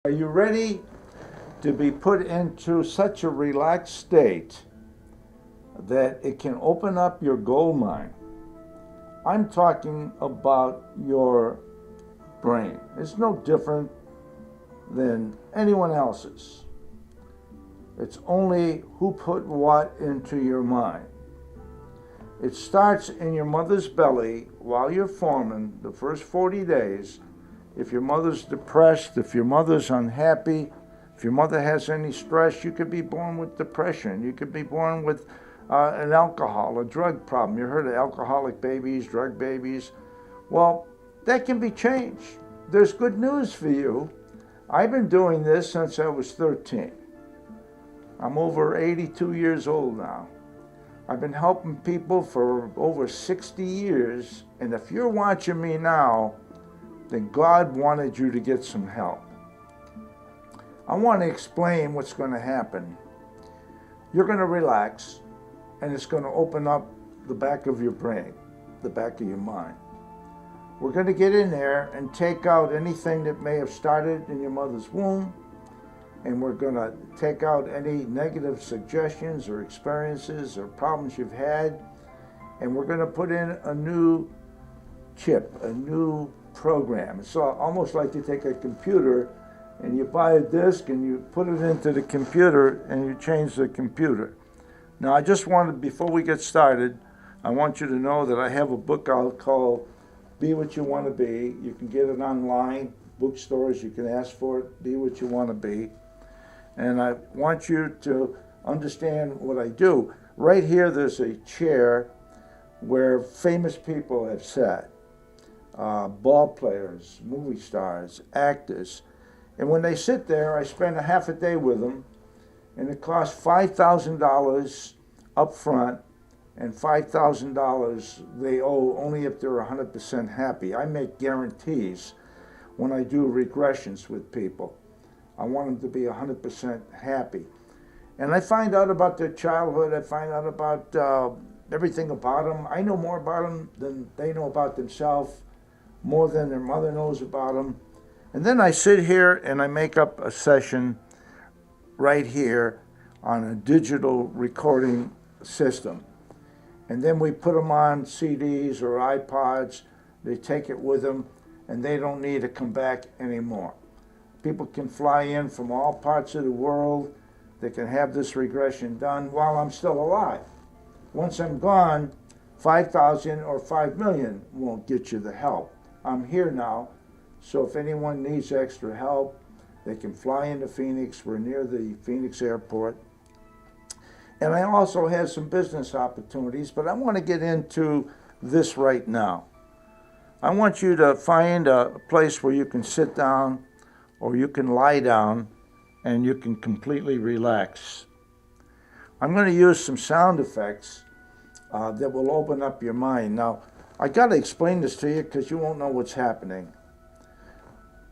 Are you ready to be put into such a relaxed state that it can open up your gold mine? I'm talking about your brain. It's no different than anyone else's. It's only who put what into your mind. It starts in your mother's belly while you're forming the first 40 days. If your mother's depressed, if your mother's unhappy, if your mother has any stress, you could be born with depression. You could be born with an alcohol, a drug problem. You heard of alcoholic babies, drug babies. Well, that can be changed. There's good news for you. I've been doing this since I was 13. I'm over 82 years old now. I've been helping people for over 60 years, and if you're watching me now, then God wanted you to get some help. I want to explain what's going to happen. You're going to relax, and it's going to open up the back of your brain, the back of your mind. We're going to get in there and take out anything that may have started in your mother's womb, and we're going to take out any negative suggestions or experiences or problems you've had, and we're going to put in a new chip, a new program. It's almost like you take a computer and you buy a disk and you put it into the computer and you change the computer. Now, I just wanted, before we get started, I want you to know that I have a book out called Be What You Want to Be. You can get it online, bookstores, you can ask for it, Be What You Want to Be. And I want you to understand what I do. Right here, there's a chair where famous people have sat. Ball players, movie stars, actors. And when they sit there, I spend a half a day with them, and it costs $5,000 up front, and $5,000 they owe only if they're 100% happy. I make guarantees when I do regressions with people. I want them to be 100% happy. And I find out about their childhood. I find out about everything about them. I know more about them than they know about themselves, more than their mother knows about them. And then I sit here and I make up a session right here on a digital recording system. And then we put them on CDs or iPods. They take it with them, and they don't need to come back anymore. People can fly in from all parts of the world. They can have this regression done while I'm still alive. Once I'm gone, 5,000 or 5 million won't get you the help. I'm here now, so if anyone needs extra help, they can fly into Phoenix. We're near the Phoenix airport. And I also have some business opportunities, but I want to get into this right now. I want you to find a place where you can sit down or you can lie down and you can completely relax. I'm going to use some sound effects that will open up your mind. Now, I got to explain this to you because you won't know what's happening.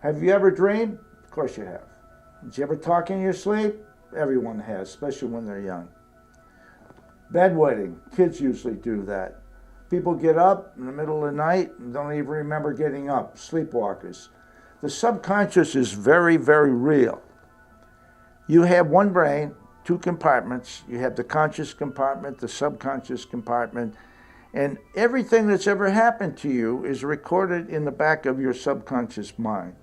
Have you ever dreamed? Of course you have. Did you ever talk in your sleep? Everyone has, especially when they're young. Bedwetting, kids usually do that. People get up in the middle of the night and don't even remember getting up, sleepwalkers. The subconscious is very, very real. You have one brain, two compartments. You have the conscious compartment, the subconscious compartment, and everything that's ever happened to you is recorded in the back of your subconscious mind.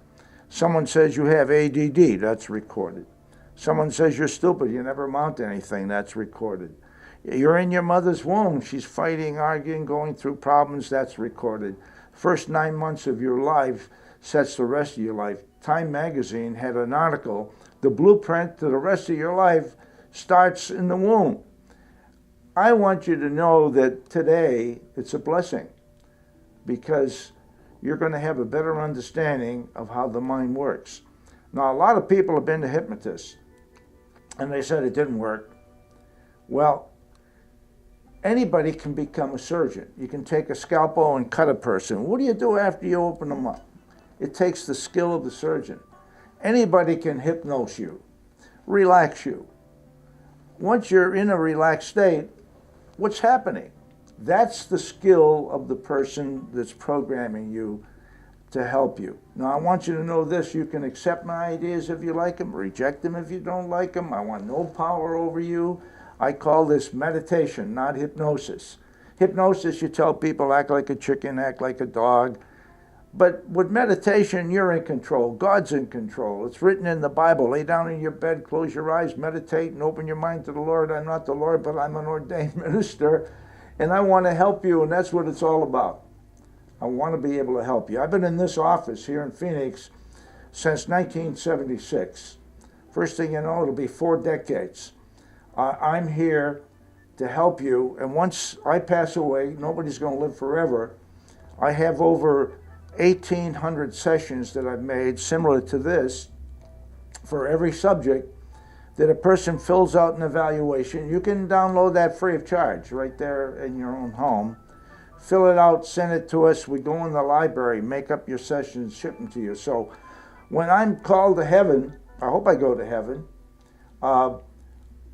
Someone says you have ADD, that's recorded. Someone says you're stupid, you never amount to anything, that's recorded. You're in your mother's womb, she's fighting, arguing, going through problems, that's recorded. First 9 months of your life sets the rest of your life. Time magazine had an article, the blueprint to the rest of your life starts in the womb. I want you to know that today it's a blessing because you're going to have a better understanding of how the mind works. Now, a lot of people have been to hypnotists and they said it didn't work. Well, anybody can become a surgeon. You can take a scalpel and cut a person. What do you do after you open them up? It takes the skill of the surgeon. Anybody can hypnose you, relax you. Once you're in a relaxed state, what's happening? That's the skill of the person that's programming you to help you. Now, I want you to know this. You can accept my ideas if you like them, reject them if you don't like them. I want no power over you. I call this meditation, not hypnosis. Hypnosis, you tell people, act like a chicken, act like a dog. But with meditation, you're in control. God's in control. It's written in the Bible. Lay down in your bed, close your eyes, meditate, and open your mind to the Lord. I'm not the Lord, but I'm an ordained minister, and I want to help you, and that's what it's all about. I want to be able to help you. I've been in this office here in Phoenix since 1976. First thing you know, it'll be 4 decades. I'm here to help you, and once I pass away, nobody's going to live forever. I have over 1,800 sessions that I've made similar to this for every subject that a person fills out an evaluation. You can download that free of charge right there in your own home. Fill it out, send it to us. We go in the library, make up your sessions, ship them to you. So when I'm called to heaven, I hope I go to heaven,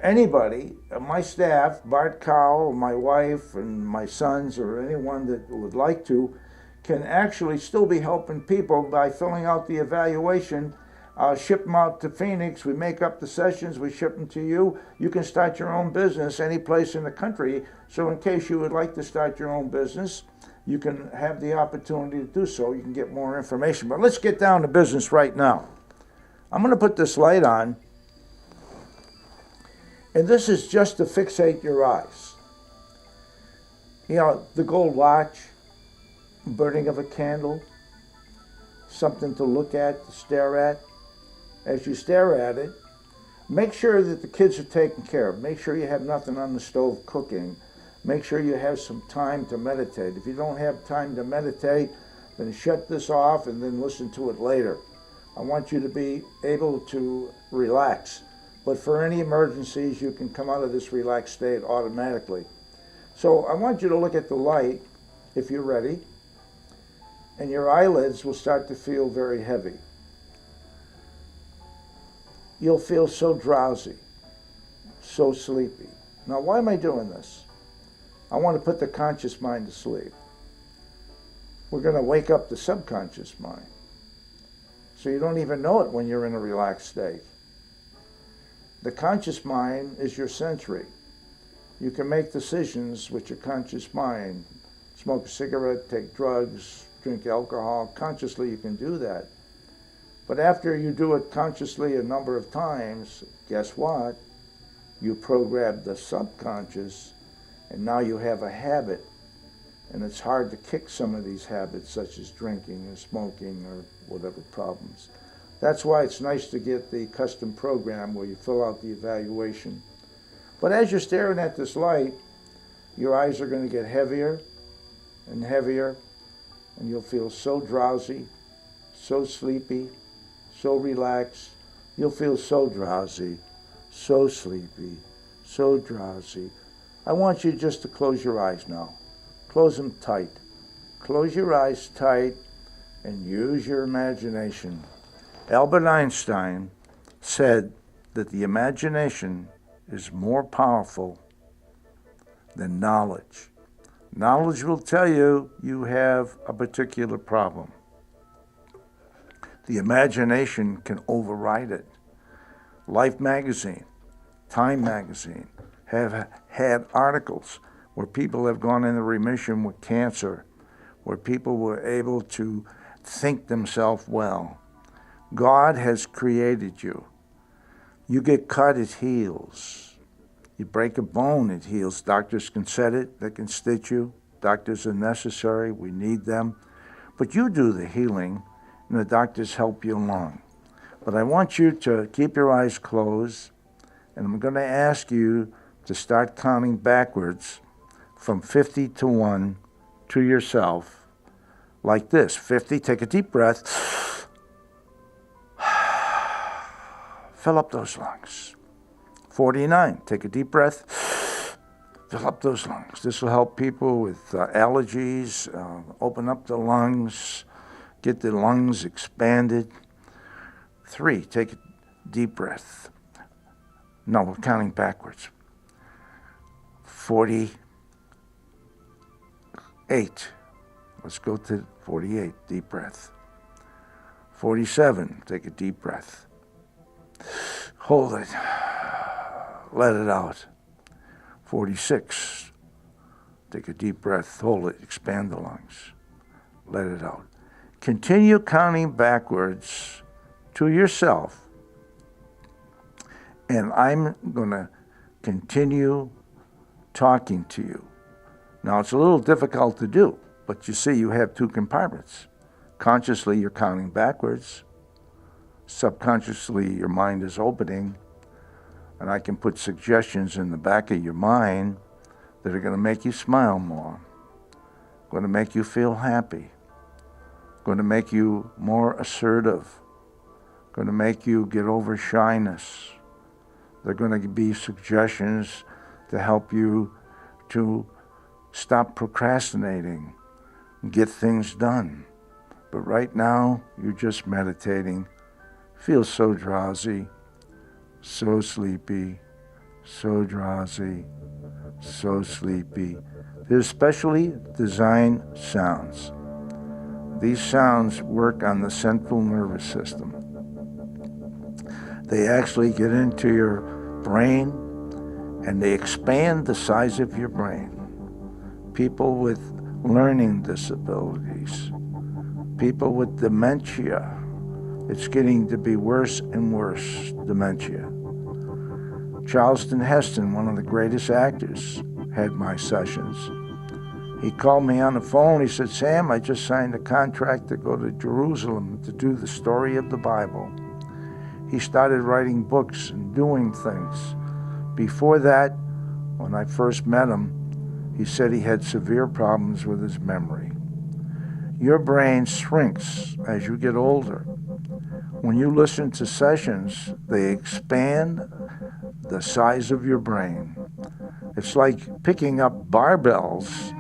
anybody, my staff, Bart Cowell, my wife, and my sons, or anyone that would like to, can actually still be helping people by filling out the evaluation. Ship them out to Phoenix. We make up the sessions. We ship them to you. You can start your own business any place in the country. So in case you would like to start your own business, you can have the opportunity to do so. You can get more information. But let's get down to business right now. I'm going to put this light on. And this is just to fixate your eyes. You know, the gold watch, burning of a candle, something to look at, to stare at. As you stare at it, make sure that the kids are taken care of. Make sure you have nothing on the stove cooking. Make sure you have some time to meditate. If you don't have time to meditate, then shut this off and then listen to it later. I want you to be able to relax. But for any emergencies, you can come out of this relaxed state automatically. So I want you to look at the light, if you're ready, and your eyelids will start to feel very heavy. You'll feel so drowsy, so sleepy. Now, why am I doing this? I want to put the conscious mind to sleep. We're going to wake up the subconscious mind. So you don't even know it when you're in a relaxed state. The conscious mind is your sensory. You can make decisions with your conscious mind. Smoke a cigarette, take drugs, drink alcohol. Consciously, you can do that. But after you do it consciously a number of times, guess what? You program the subconscious, and now you have a habit. And it's hard to kick some of these habits, such as drinking or smoking or whatever problems. That's why it's nice to get the custom program where you fill out the evaluation. But as you're staring at this light, your eyes are going to get heavier and heavier, and you'll feel so drowsy, so sleepy, so relaxed. You'll feel so drowsy, so sleepy, so drowsy. I want you just to close your eyes now. Close them tight. Close your eyes tight and use your imagination. Albert Einstein said that the imagination is more powerful than knowledge. Knowledge will tell you you have a particular problem. The imagination can override it. Life magazine, Time magazine have had articles where people have gone into remission with cancer, where people were able to think themselves well. God has created you. You get cut, it heals. You break a bone, it heals. Doctors can set it, they can stitch you. Doctors are necessary, we need them. But you do the healing, and the doctors help you along. But I want you to keep your eyes closed, and I'm going to ask you to start counting backwards from 50 to 1 to yourself, like this. 50, take a deep breath. Fill up those lungs. 49, take a deep breath. Fill up those lungs. This will help people with allergies, open up the lungs, get the lungs expanded. 3, take a deep breath. No, we're counting backwards. 48. Let's go to 48, deep breath. 47, take a deep breath. Hold it. Let it out. 46, take a deep breath. Hold it. Expand the lungs. Let it out. Continue counting backwards to yourself. And I'm going to continue talking to you. Now, it's a little difficult to do, but you see you have two compartments. Consciously, you're counting backwards. Subconsciously, your mind is opening. And I can put suggestions in the back of your mind that are going to make you smile more, going to make you feel happy, going to make you more assertive, going to make you get over shyness. They're going to be suggestions to help you to stop procrastinating and get things done. But right now, you're just meditating. Feel so drowsy, so sleepy, so drowsy, so sleepy. They're specially designed sounds. These sounds work on the central nervous system. They actually get into your brain and they expand the size of your brain. People with learning disabilities, people with dementia, it's getting to be worse and worse, dementia. Charleston Heston, one of the greatest actors, had my sessions. He called me on the phone. He said, Sam, I just signed a contract to go to Jerusalem to do the story of the Bible. He started writing books and doing things. Before that, when I first met him, he said he had severe problems with his memory. Your brain shrinks as you get older. When you listen to sessions, they expand the size of your brain. It's like picking up barbells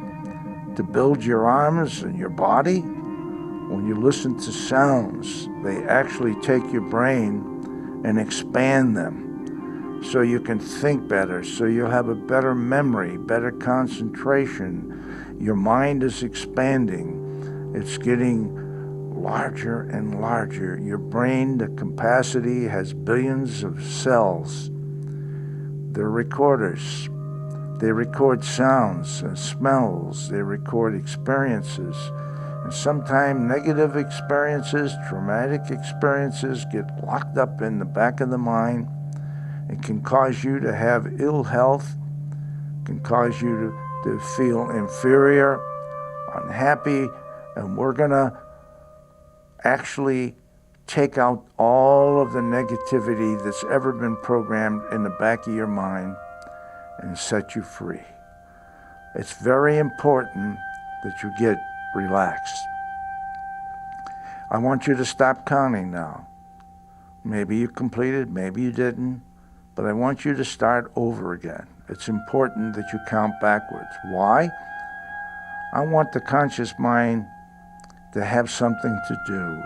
to build your arms and your body. When you listen to sounds, they actually take your brain and expand them so you can think better, so you'll have a better memory, better concentration. Your mind is expanding. It's getting larger and larger. Your brain, the capacity, has billions of cells. They're recorders. They record sounds and smells. They record experiences. And sometimes negative experiences, traumatic experiences get locked up in the back of the mind. It can cause you to have ill health, can cause you to feel inferior, unhappy, and we're going to actually take out all of the negativity that's ever been programmed in the back of your mind and set you free. It's very important that you get relaxed. I want you to stop counting now. Maybe you completed, maybe you didn't, but I want you to start over again. It's important that you count backwards. Why? I want the conscious mind to have something to do.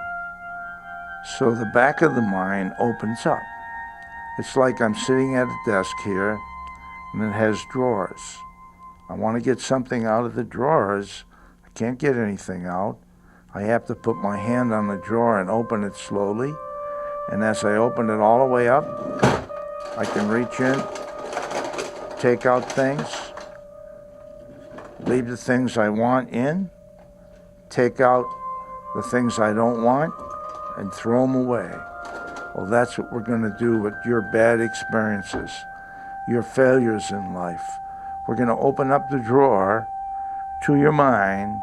So the back of the mind opens up. It's like I'm sitting at a desk here and it has drawers. I want to get something out of the drawers. I can't get anything out. I have to put my hand on the drawer and open it slowly. And as I open it all the way up, I can reach in, take out things, leave the things I want in, take out the things I don't want, and throw them away. Well, that's what we're going to do with your bad experiences, your failures in life. We're going to open up the drawer to your mind,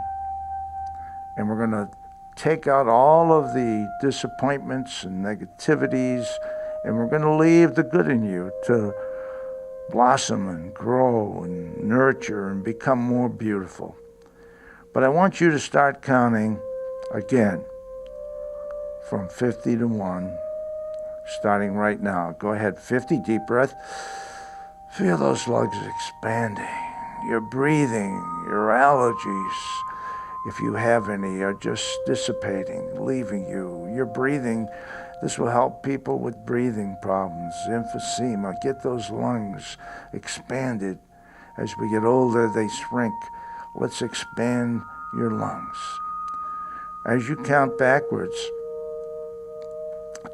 and we're going to take out all of the disappointments and negativities, and we're going to leave the good in you to blossom and grow and nurture and become more beautiful. But I want you to start counting again from 50 to 1, starting right now. Go ahead, 50, deep breath. Feel those lungs expanding. Your breathing, your allergies, if you have any, are just dissipating, leaving you. Your breathing, this will help people with breathing problems, emphysema. Get those lungs expanded. As we get older, they shrink. Let's expand your lungs. As you count backwards,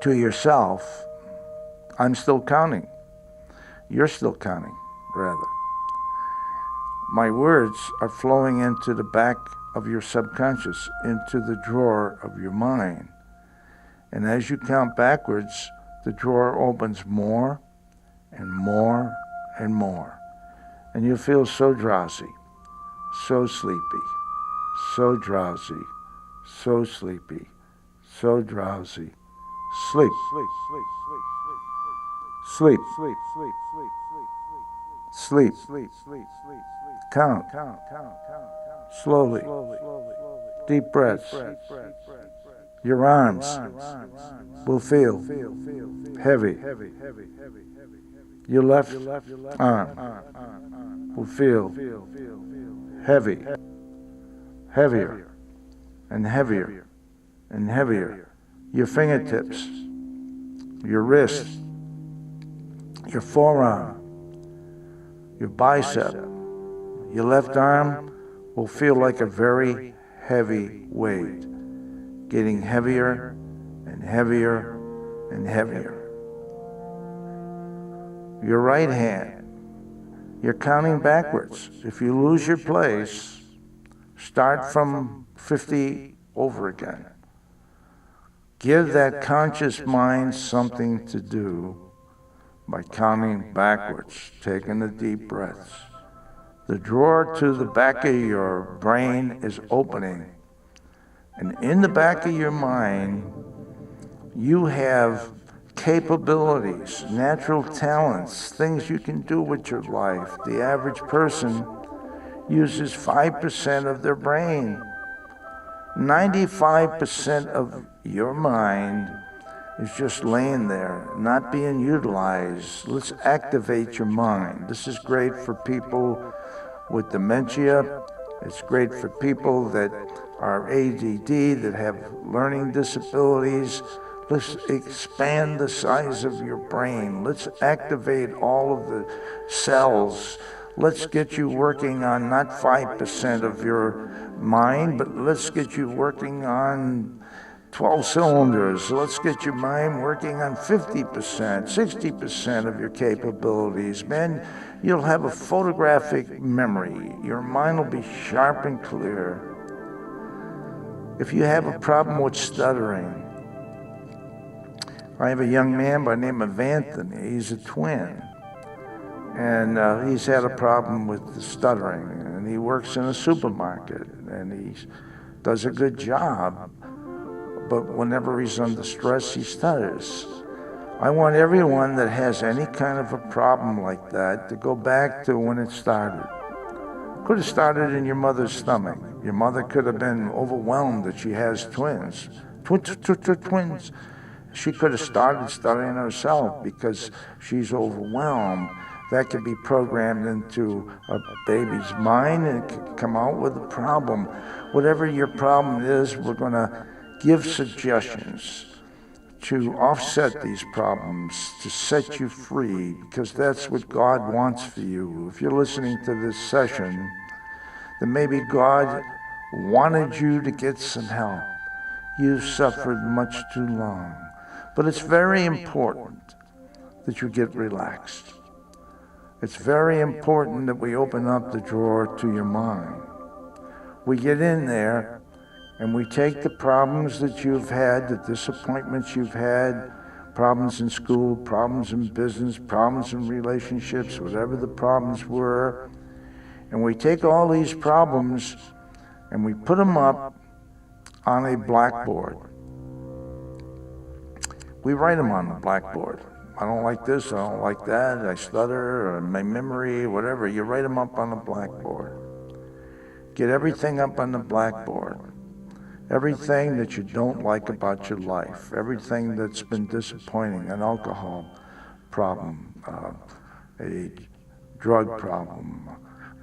to yourself, I'm still counting. You're still counting, rather. My words are flowing into the back of your subconscious, into the drawer of your mind. And as you count backwards, the drawer opens more and more and more. And you feel so drowsy, so sleepy, so drowsy, so sleepy, so drowsy. Sleep. Sleep. Sleep. Count. Slowly. Deep breaths. Your arms will feel heavy. Your left arm will feel heavy, heavier and heavier and heavier. Your fingertips, your wrist, your forearm, your bicep, your left arm will feel like a very heavy weight, getting heavier and heavier and heavier. Your right hand, you're counting backwards. If you lose your place, start from 50 over again. Give that conscious mind something to do by counting backwards, taking the deep breaths. The drawer to the back of your brain is opening. And in the back of your mind, you have capabilities, natural talents, things you can do with your life. The average person uses 5% of their brain. 95% of your mind is just laying there, not being utilized. Let's activate your mind. This is great for people with dementia. It's great for people that are ADD, that have learning disabilities. Let's expand the size of your brain. Let's activate all of the cells. Let's get you working on not 5% of your mind, but let's get you working on 12 cylinders. Let's get your mind working on 50%, 60% of your capabilities. Man, you'll have a photographic memory. Your mind will be sharp and clear. If you have a problem with stuttering, I have a young man by the name of Anthony. He's a twin. And he's had a problem with the stuttering. And he works in a supermarket. And he does a good job. But whenever he's under stress, he stutters. I want everyone that has any kind of a problem like that to go back to when it started. Could have started in your mother's stomach. Your mother could have been overwhelmed that she has twins. Twins. She could have started studying herself because she's overwhelmed. That could be programmed into a baby's mind and it could come out with a problem. Whatever your problem is, we're going to give suggestions to offset these problems, to set you free, because that's what God wants for you. If you're listening to this session, then maybe God wanted you to get some help. You've suffered much too long. But it's very important that you get relaxed. It's very important that we open up the drawer to your mind. We get in there and we take the problems that you've had, the disappointments you've had, problems in school, problems in business, problems in relationships, whatever the problems were, and we take all these problems and we put them up on a blackboard. We write them on the blackboard. I don't like this, I don't like that, I stutter, or my memory, whatever. You write them up on the blackboard. Get everything up on the blackboard. Everything that you don't like about your life, everything that's been disappointing, an alcohol problem, a drug problem,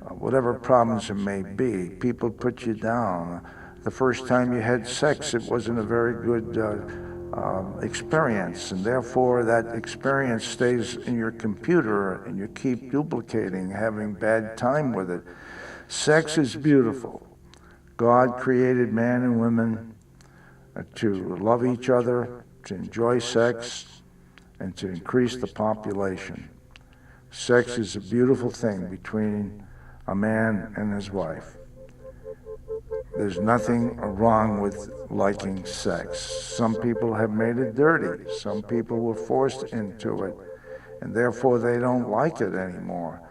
whatever problems it may be. People put you down. The first time you had sex, it wasn't a very good experience, and therefore that experience stays in your computer and you keep duplicating, having bad time with it. Sex is beautiful. God created man and women to love each other, to enjoy sex and to increase the population. Sex is a beautiful thing between a man and his wife. There's nothing wrong with liking sex. Some people have made it dirty. Some people were forced into it, and therefore they don't like it anymore.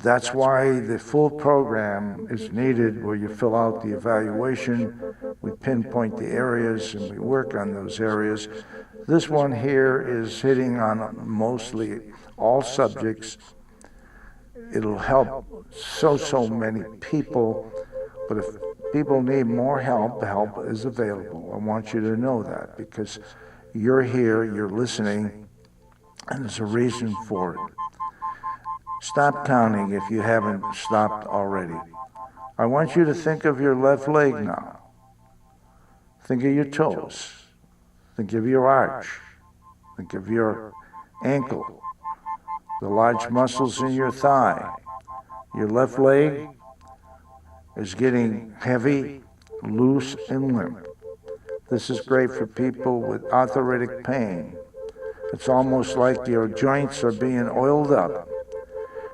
That's why the full program is needed, where you fill out the evaluation, we pinpoint the areas, and we work on those areas. This one here is hitting on mostly all subjects. It'll help so many people, but if people need more help, help is available. I want you to know that, because you're here, you're listening, and there's a reason for it. Stop counting if you haven't stopped already. I want you to think of your left leg now. Think of your toes. Think of your arch. Think of your ankle, the large muscles in your thigh. Your left leg is getting heavy, loose, and limp. This is great for people with arthritic pain. It's almost like your joints are being oiled up,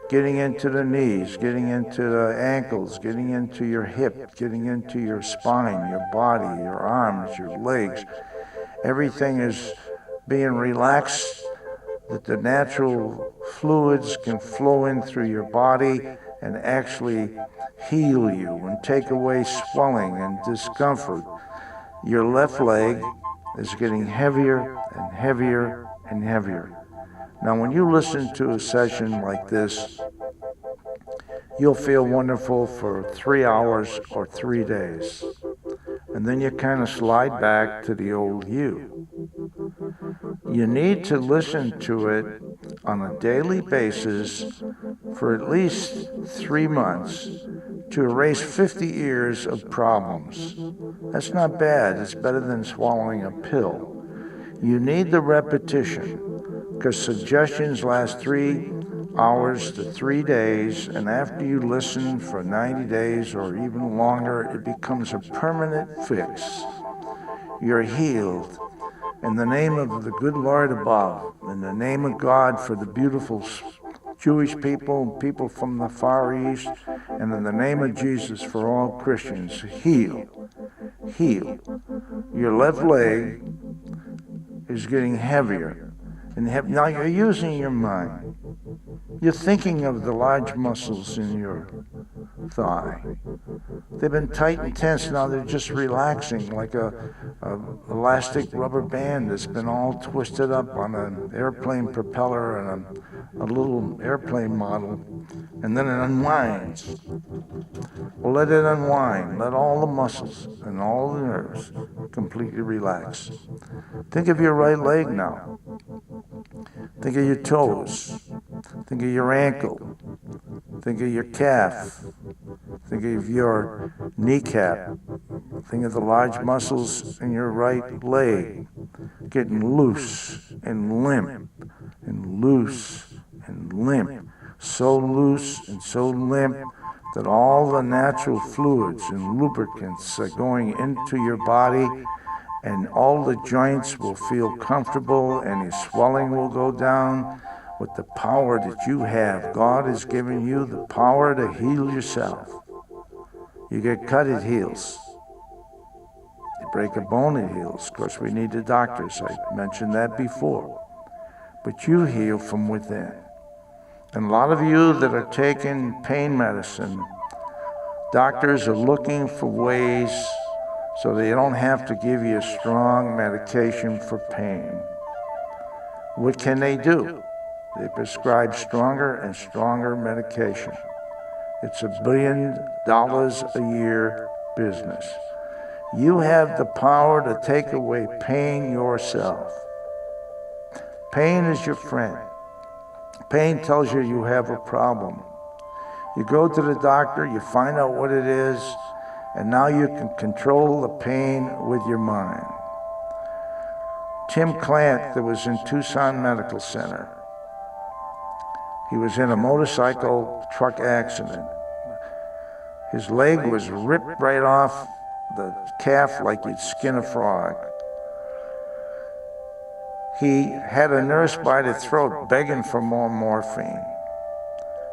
getting into the knees, getting into the ankles, getting into your hip, getting into your spine, your body, your arms, your legs. Everything is being relaxed, that the natural fluids can flow in through your body and actually heal you and take away swelling and discomfort. Your left leg is getting heavier and heavier and heavier. Now, when you listen to a session like this, you'll feel wonderful for 3 hours or 3 days. And then you kind of slide back to the old you. You need to listen to it on a daily basis for at least 3 months to erase 50 years of problems. That's not bad. It's better than swallowing a pill. You need the repetition, because suggestions last 3 hours to 3 days, and after you listen for 90 days or even longer, it becomes a permanent fix. You're healed. In the name of the good Lord above, in the name of God for the beautiful Jewish people and people from the Far East, and in the name of Jesus for all Christians, heal. Heal. Your left leg is getting heavier. And now you're using your mind. You're thinking of the large muscles in your thigh. They've been tight and tense, now they're just relaxing like a elastic rubber band that's been all twisted up on an airplane propeller and a little airplane model, and then it unwinds. Well, let it unwind. Let all the muscles and all the nerves completely relax. Think of your right leg now. Think of your toes. Think of your ankle. Think of your calf. Think of your kneecap. Think of the large muscles in your right leg getting loose and limp and loose and limp. So loose and so limp that all the natural fluids and lubricants are going into your body, and all the joints will feel comfortable, and your swelling will go down with the power that you have. God has given you the power to heal yourself. You get cut, it heals. You break a bone, it heals. Of course, we need the doctors. I mentioned that before. But you heal from within. And a lot of you that are taking pain medicine, doctors are looking for ways so they don't have to give you a strong medication for pain. What can they do? They prescribe stronger and stronger medication. It's $1 billion a year business. You have the power to take away pain yourself. Pain is your friend. Pain tells you you have a problem. You go to the doctor, you find out what it is, and now you can control the pain with your mind. Tim Clant, that was in Tucson Medical Center, he was in a motorcycle truck accident. His leg was ripped right off the calf like you'd skin a frog. He had a nurse by the throat begging for more morphine.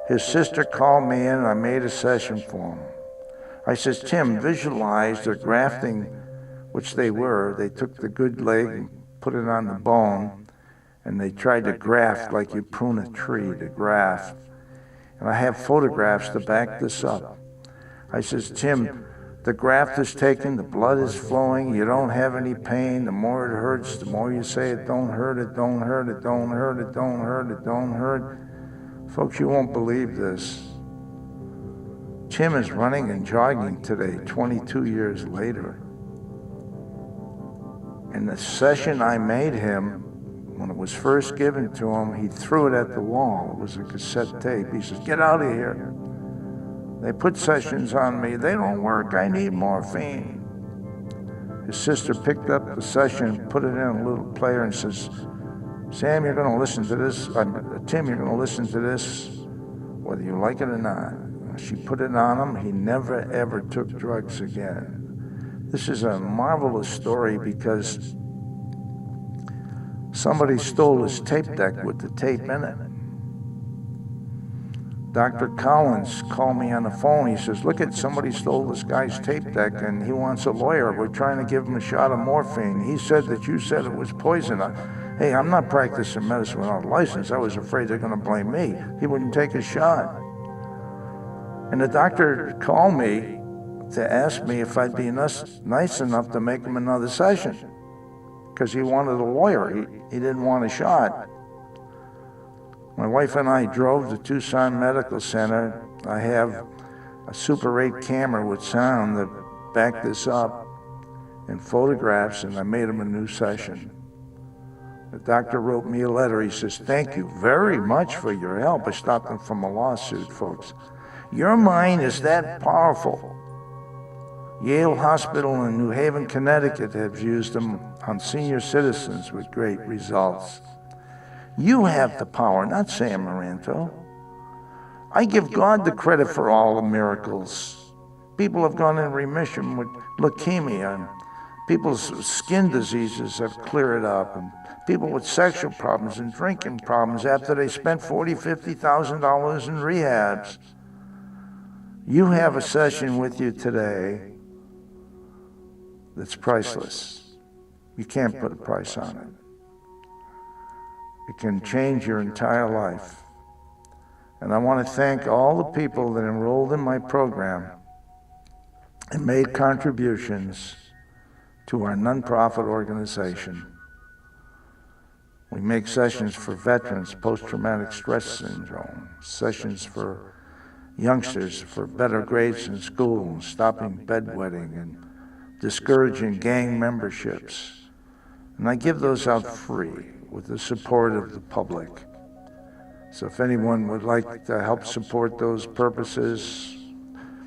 His sister called me in and I made a session for him. I says, Tim, visualize they're grafting, which they were. They took the good leg and put it on the bone, and they tried to graft like you prune a tree to graft. And I have photographs to back this up. I says, Tim, the graft is taken, the blood is flowing, you don't have any pain. The more it hurts, the more you say it don't hurt, it don't hurt, it don't hurt, it don't hurt, it don't hurt. Folks, you won't believe this. Tim is running and jogging today, 22 years later. In the session I made him, when it was first given to him, he threw it at the wall. It was a cassette tape. He says, get out of here. They put sessions on me. They don't work. I need morphine. His sister picked up the session, put it in a little player and says, Sam, you're going to listen to this. Tim, you're going to listen to this, whether you like it or not. She put it on him. He never, ever took drugs again. This is a marvelous story because somebody stole his tape deck with the tape in it. Dr. Collins called me on the phone. He says, look at, somebody stole this guy's tape deck and he wants a lawyer. We're trying to give him a shot of morphine. He said that you said it was poison. Hey, I'm not practicing medicine without a license. I was afraid they're going to blame me. He wouldn't take a shot. And the doctor called me to ask me if I'd be nice enough to make him another session, because he wanted a lawyer. He didn't want a shot. My wife and I drove to Tucson Medical Center. I have a Super 8 camera with sound that backed this up and photographs, and I made him a new session. The doctor wrote me a letter. He says, thank you very much for your help. I stopped him from a lawsuit, folks. Your mind is that powerful. Yale Hospital in New Haven, Connecticut have used them on senior citizens with great results. You have the power, not Sam Maranto. I give God the credit for all the miracles. People have gone in remission with leukemia, and people's skin diseases have cleared up, and people with sexual problems and drinking problems after they spent $40,000, $50,000 in rehabs. You have a session with you today that's priceless. You can't put a price on it. It can change your entire life. And I want to thank all the people that enrolled in my program and made contributions to our nonprofit organization. We make sessions for veterans, post-traumatic stress syndrome, sessions for youngsters for better grades in school, stopping bedwetting, and discouraging gang memberships. And I give those out free with the support of the public. So if anyone would like to help support those purposes,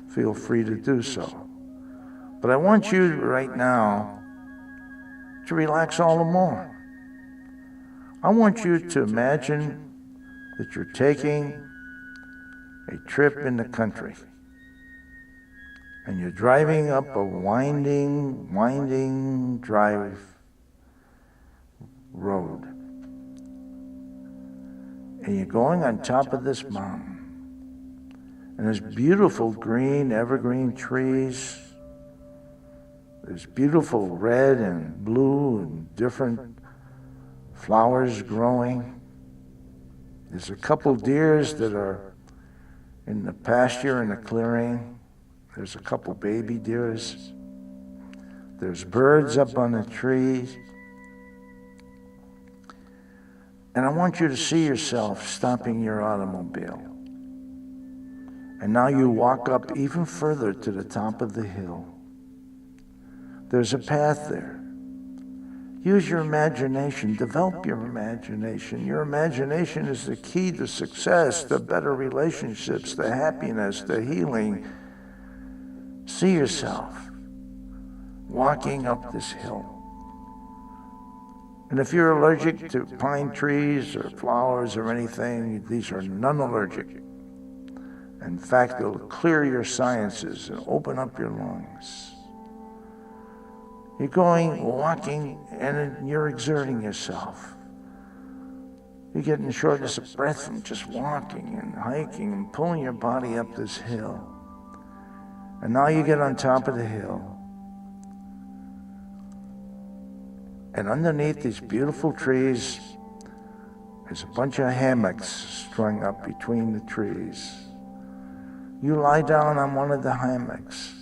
feel free to do so. But I want you right now to relax all the more. I want you to imagine that you're taking a trip in the country, and you're driving up a winding drive road, and you're going on top of this mountain, and there's beautiful green evergreen trees, there's beautiful red and blue and different flowers growing. There's a couple deers that are in the pasture in the clearing. There's a couple baby deers. There's birds up on the trees. And I want you to see yourself stopping your automobile. And now you walk up even further to the top of the hill. There's a path there. Use your imagination, develop your imagination. Your imagination is the key to success, to better relationships, to happiness, to healing. See yourself walking up this hill. And if you're allergic to pine trees or flowers or anything, these are non-allergic. In fact, it'll clear your sinuses and open up your lungs. You're going, walking, and you're exerting yourself. You're getting shortness of breath from just walking and hiking and pulling your body up this hill. And now you get on top of the hill. And underneath these beautiful trees, there's a bunch of hammocks strung up between the trees. You lie down on one of the hammocks.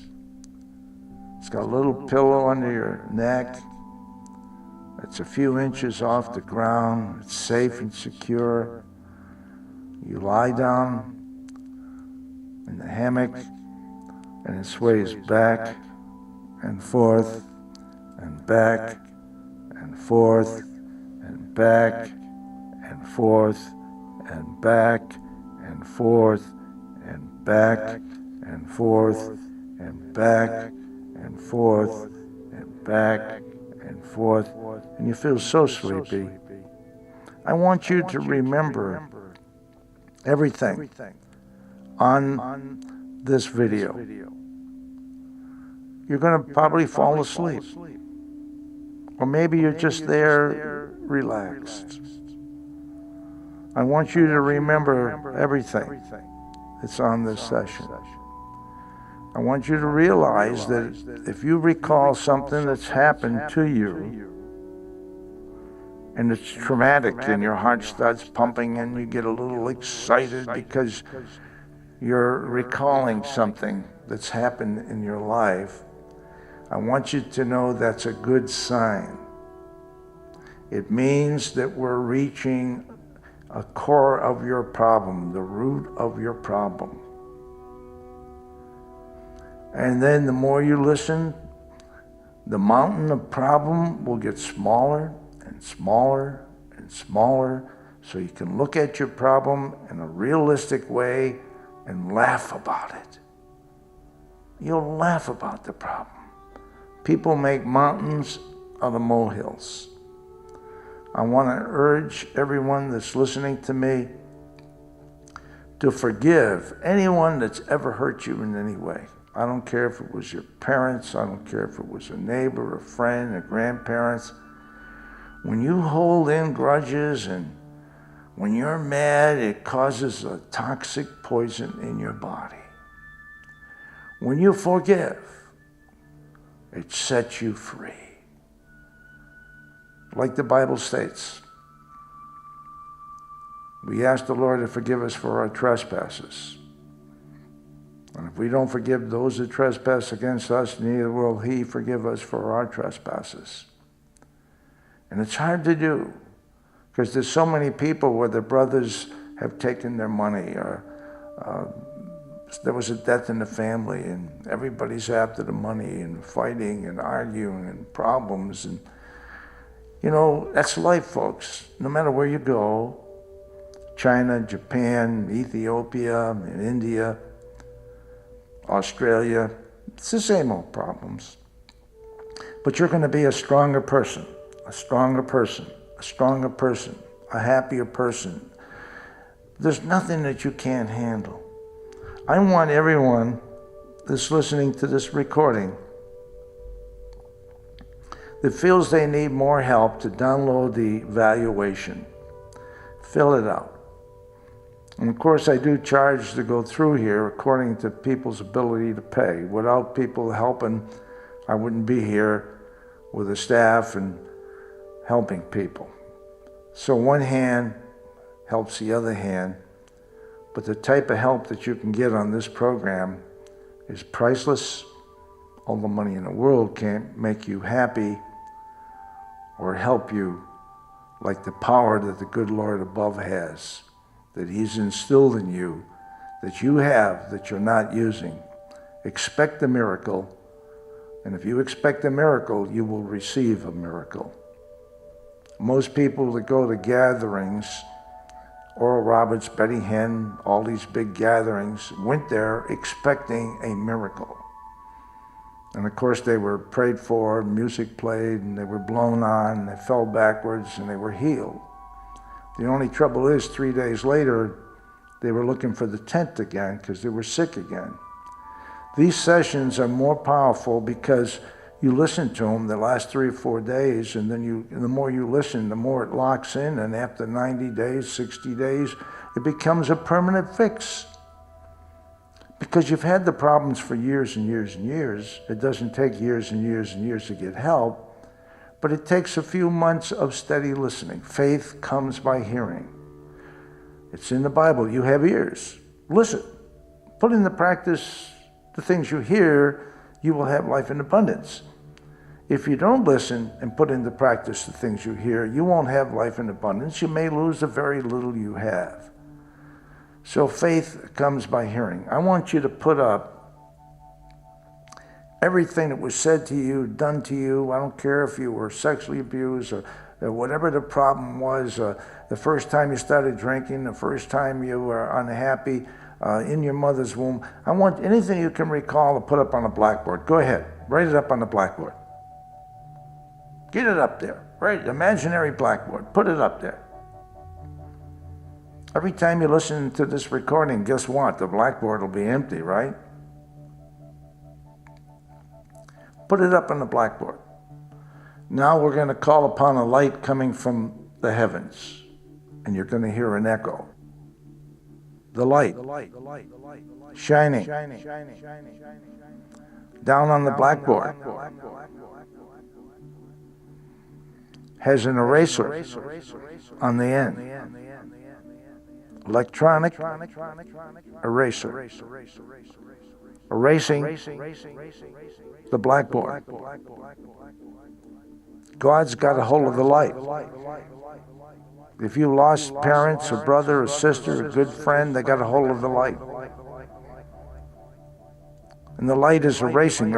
It's got a little pillow under your neck. It's a few inches off the ground. It's safe and secure. You lie down in the hammock, and it sways back and forth and back and forth and back and forth and back and forth and back and forth and back and forth and back and forth, and you feel so sleepy. I want you to remember everything on this video. You're going to probably fall asleep, or maybe you're just there relaxed. I want you to remember everything that's on this session. I want you to realize that if you recall something that's happened to you, and it's traumatic, and your heart starts pumping and you get a little excited because you're recalling something that's happened in your life, I want you to know that's a good sign. It means that we're reaching a core of your problem, the root of your problem. And then the more you listen, the mountain of problem will get smaller and smaller and smaller, so you can look at your problem in a realistic way and laugh about it. You'll laugh about the problem. People make mountains out of molehills. I want to urge everyone that's listening to me to forgive anyone that's ever hurt you in any way. I don't care if it was your parents, I don't care if it was a neighbor, a friend, a grandparents. When you hold in grudges and when you're mad, it causes a toxic poison in your body. When you forgive, it sets you free. Like the Bible states, we ask the Lord to forgive us for our trespasses. And if we don't forgive those that trespass against us, neither will He forgive us for our trespasses. And it's hard to do, because there's so many people where their brothers have taken their money, or there was a death in the family, and everybody's after the money, and fighting and arguing and problems. And you know, that's life, folks. No matter where you go, China, Japan, Ethiopia, and India, Australia, it's the same old problems. But you're going to be a stronger person, a stronger person, a stronger person, a happier person. There's nothing that you can't handle. I want everyone that's listening to this recording that feels they need more help to download the evaluation. Fill it out. And of course, I do charge to go through here according to people's ability to pay. Without people helping, I wouldn't be here with a staff and helping people. So one hand helps the other hand, but the type of help that you can get on this program is priceless. All the money in the world can't make you happy or help you like the power that the good Lord above has, that He's instilled in you, that you have, that you're not using. Expect a miracle, and if you expect a miracle, you will receive a miracle. Most people that go to gatherings, Oral Roberts, Betty Hinn, all these big gatherings, went there expecting a miracle. And of course they were prayed for, music played, and they were blown on, and they fell backwards, and they were healed. The only trouble is 3 days later, they were looking for the tent again because they were sick again. These sessions are more powerful because You listen to them the last 3 or 4 days, and then the more you listen, the more it locks in, and after 90 days, 60 days, it becomes a permanent fix. Because you've had the problems for years and years and years. It doesn't take years and years and years to get help, but it takes a few months of steady listening. Faith comes by hearing. It's in the Bible. You have ears. Listen. Put into practice the things you hear, you will have life in abundance. If you don't listen and put into practice the things you hear, you won't have life in abundance. You may lose the very little you have. So faith comes by hearing. I want you to put up everything that was said to you, done to you. I don't care if you were sexually abused or whatever the problem was, the first time you started drinking, the first time you were unhappy in your mother's womb. I want anything you can recall to put up on a blackboard. Go ahead, write it up on the blackboard. Get it up there, right? Imaginary blackboard, put it up there. Every time you listen to this recording, guess what? The blackboard will be empty, right? Put it up on the blackboard. Now we're going to call upon a light coming from the heavens, and you're going to hear an echo. The light, shining down on the blackboard, has an eraser on the end. Electronic eraser. Erasing the blackboard. God's got a hold of the light. If you lost parents, a brother, a sister, a good friend, they got a hold of the light. And the light is erasing.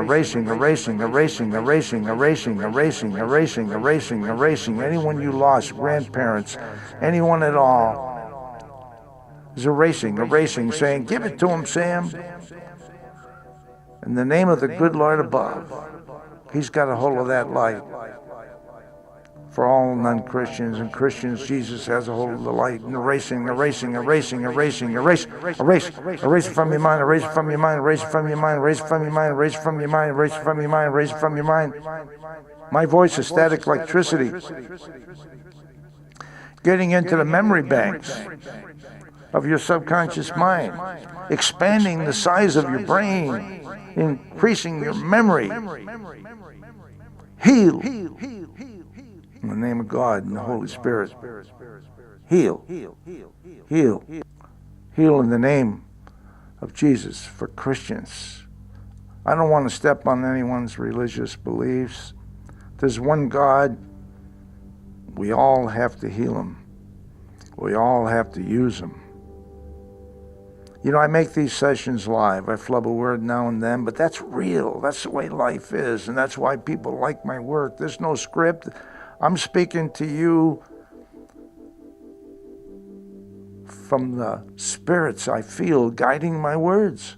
Anyone you lost, grandparents, anyone at all, is erasing, saying, give it to him, Sam. In the name of the good Lord above, he's got a hold of that light. For all non-Christians and Christians, Jesus has a hold of the light. And erasing it from your mind, erase it from your mind, erase it from your mind, erase it from your mind, erase it from your mind, erase it from your mind, erase it from your mind. My voice is static electricity. Getting into the memory banks of your subconscious mind, expanding the size of your brain, increasing your memory. Heal. In the name of God and the Holy Spirit. Heal. Heal in the name of Jesus for Christians. I don't want to step on anyone's religious beliefs. There's one God. We all have to heal him. We all have to use him. You know, I make these sessions live. I flub a word now and then, but that's real. That's the way life is, and that's why people like my work. There's no script. I'm speaking to you from the spirits I feel guiding my words.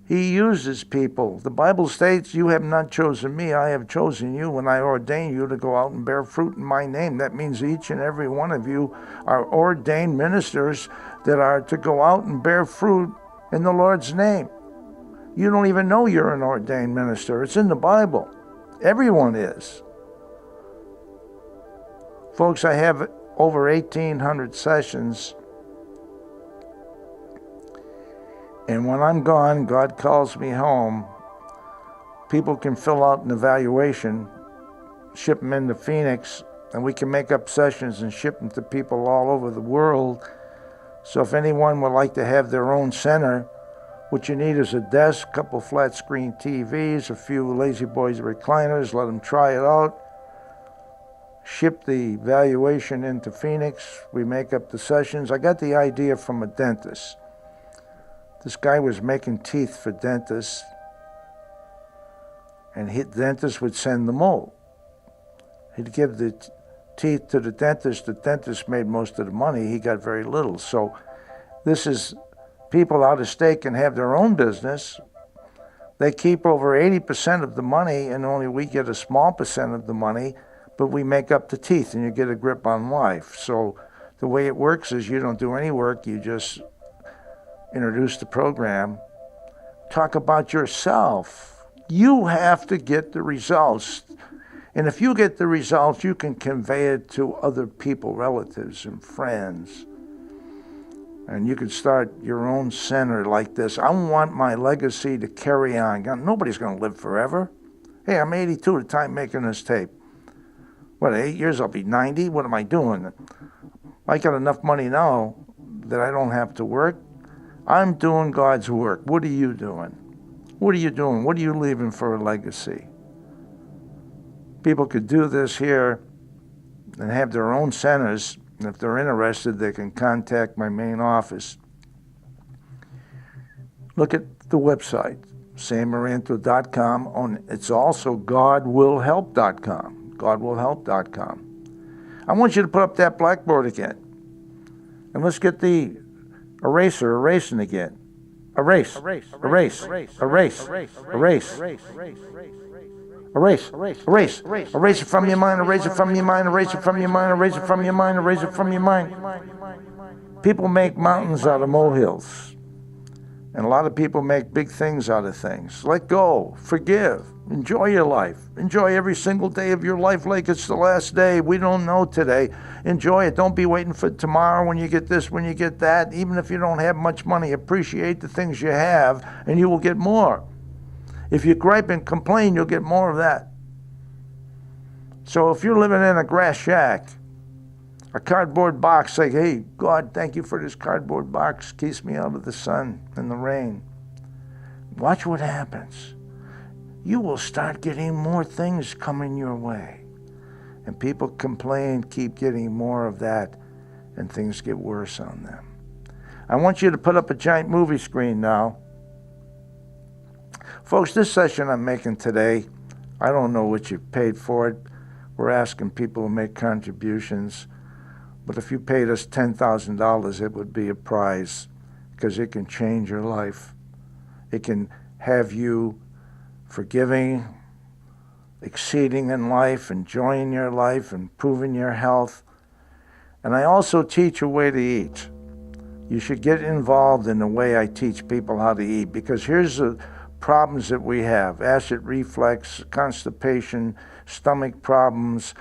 He uses people. The Bible states, you have not chosen me, I have chosen you when I ordain you to go out and bear fruit in my name. That means each and every one of you are ordained ministers that are to go out and bear fruit in the Lord's name. You don't even know you're an ordained minister. It's in the Bible. Everyone is. Folks, I have over 1,800 sessions. And when I'm gone, God calls me home. People can fill out an evaluation, ship them into Phoenix, and we can make up sessions and ship them to people all over the world. So if anyone would like to have their own center, what you need is a desk, a couple flat screen TVs, a few Lazy Boys recliners, let them try it out. Ship the evaluation into Phoenix. We make up the sessions. I got the idea from a dentist. This guy was making teeth for dentists, and dentists would send them out. He'd give the teeth to the dentist. The dentist made most of the money. He got very little. So this is people out of state can have their own business. They keep over 80% of the money, and only we get a small percent of the money, but we make up the teeth, and you get a grip on life. So the way it works is you don't do any work. You just introduce the program talk about yourself. You have to get the results. And if you get the results, you can convey it to other people, relatives and friends. And you can start your own center like this. I want my legacy to carry on. Nobody's going to live forever. Hey, I'm 82 at the time making this tape. What, 8 years I'll be 90? What am I doing? I got enough money now that I don't have to work. I'm doing God's work. What are you doing? What are you doing? What are you leaving for a legacy? People could do this here and have their own centers. And if they're interested, they can contact my main office. Look at the website, sammaranto.com. It's also godwillhelp.com, godwillhelp.com. I want you to put up that blackboard again. And let's get the eraser erasing again. Erase, erase, erase, erase, erase, erase. Erase, erase, erase it from your mind, erase it from your mind, erase it from your mind, erase it from your mind, erase it from your mind. People make mountains out of molehills. And a lot of people make big things out of things. Let go, forgive, enjoy your life. Enjoy every single day of your life like it's the last day. We don't know today. Enjoy it. Don't be waiting for tomorrow when you get this, when you get that. Even if you don't have much money, appreciate the things you have and you will get more. If you gripe and complain, you'll get more of that. So if you're living in a grass shack, a cardboard box, say, hey, God, thank you for this cardboard box. Keeps me out of the sun and the rain. Watch what happens. You will start getting more things coming your way. And people complain, keep getting more of that, and things get worse on them. I want you to put up a giant movie screen now. Folks, this session I'm making today, I don't know what you paid for it. We're asking people to make contributions. But if you paid us $10,000, it would be a prize because it can change your life. It can have you forgiving, exceeding in life, enjoying your life, improving your health. And I also teach a way to eat. You should get involved in the way I teach people how to eat, because here's the problems that we have: acid reflux, constipation, stomach problems,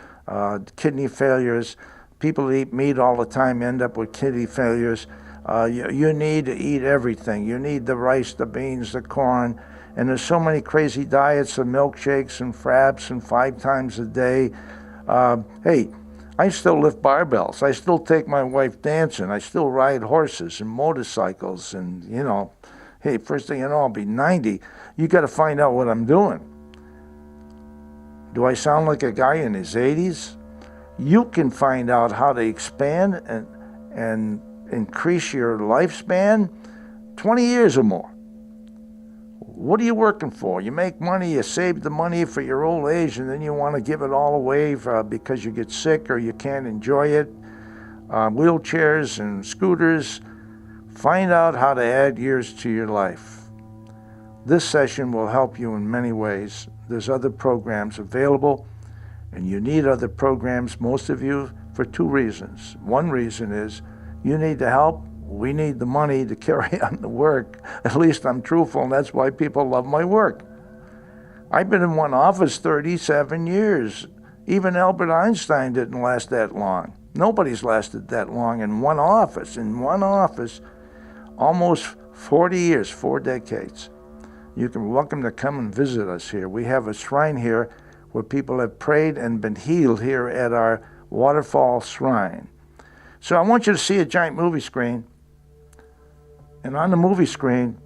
kidney failures. People that eat meat all the time end up with kidney failures. You need to eat everything. You need the rice, the beans, the corn. And there's so many crazy diets of milkshakes and fraps and 5 times a day. Hey, I still lift barbells. I still take my wife dancing. I still ride horses and motorcycles. And, you know, hey, first thing you know, I'll be 90. You got to find out what I'm doing. Do I sound like a guy in his 80s? You can find out how to expand and increase your lifespan 20 years or more. What are you working for? You make money, you save the money for your old age, and then you want to give it all away because you get sick or you can't enjoy it. Wheelchairs and scooters. Find out how to add years to your life. This session will help you in many ways. There's other programs available, and you need other programs, most of you, for 2 reasons. One reason is you need the help. We need the money to carry on the work. At least I'm truthful, and that's why people love my work. I've been in one office 37 years. Even Albert Einstein didn't last that long. Nobody's lasted that long in one office. In one office, almost 40 years, 4 decades. You're welcome to come and visit us here. We have a shrine here where people have prayed and been healed here at our waterfall shrine. So I want you to see a giant movie screen. And on the movie screen,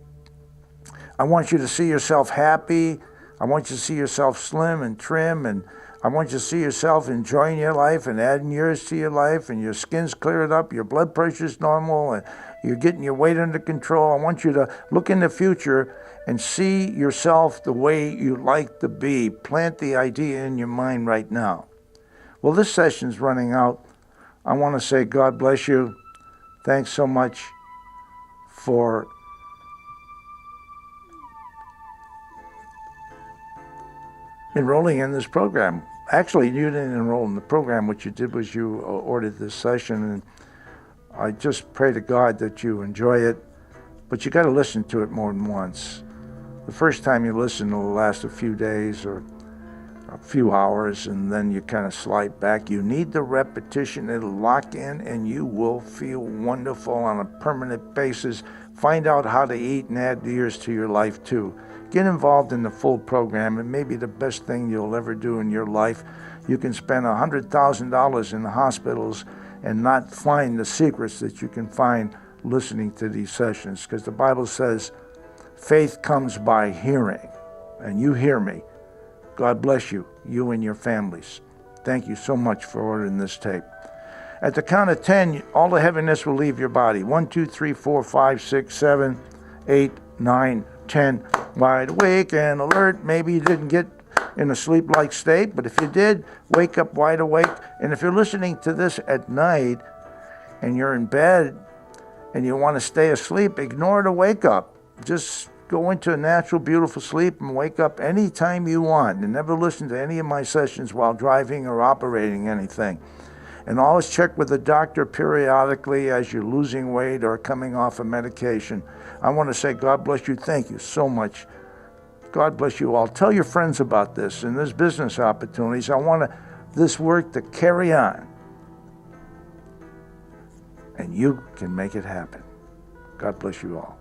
I want you to see yourself happy. I want you to see yourself slim and trim. And I want you to see yourself enjoying your life and adding years to your life. And your skin's cleared up, your blood pressure's normal, and you're getting your weight under control. I want you to look in the future and see yourself the way you like to be. Plant the idea in your mind right now. Well, this session's running out. I want to say God bless you. Thanks so much for enrolling in this program. Actually, you didn't enroll in the program. What you did was you ordered this session, and I just pray to God that you enjoy it, but you got to listen to it more than once. The first time you listen, it'll last a few days or a few hours, and then you kind of slide back. You need the repetition. It'll lock in, and you will feel wonderful on a permanent basis. Find out how to eat and add years to your life, too. Get involved in the full program. It may be the best thing you'll ever do in your life. You can spend $100,000 in the hospitals and not find the secrets that you can find listening to these sessions, because the Bible says faith comes by hearing, and you hear me. God bless you, you and your families. Thank you so much for ordering this tape. At the count of 10, all the heaviness will leave your body. 1, 2, 3, 4, 5, 6, 7, 8, 9, 10. Wide awake and alert. Maybe you didn't get in a sleep-like state, but if you did, wake up wide awake. And if you're listening to this at night and you're in bed and you want to stay asleep, ignore the wake up. Just go into a natural, beautiful sleep and wake up anytime you want. And never listen to any of my sessions while driving or operating anything. And always check with the doctor periodically as you're losing weight or coming off a medication. I want to say God bless you. Thank you so much. God bless you all. Tell your friends about this and there's business opportunities. I want this work to carry on. And you can make it happen. God bless you all.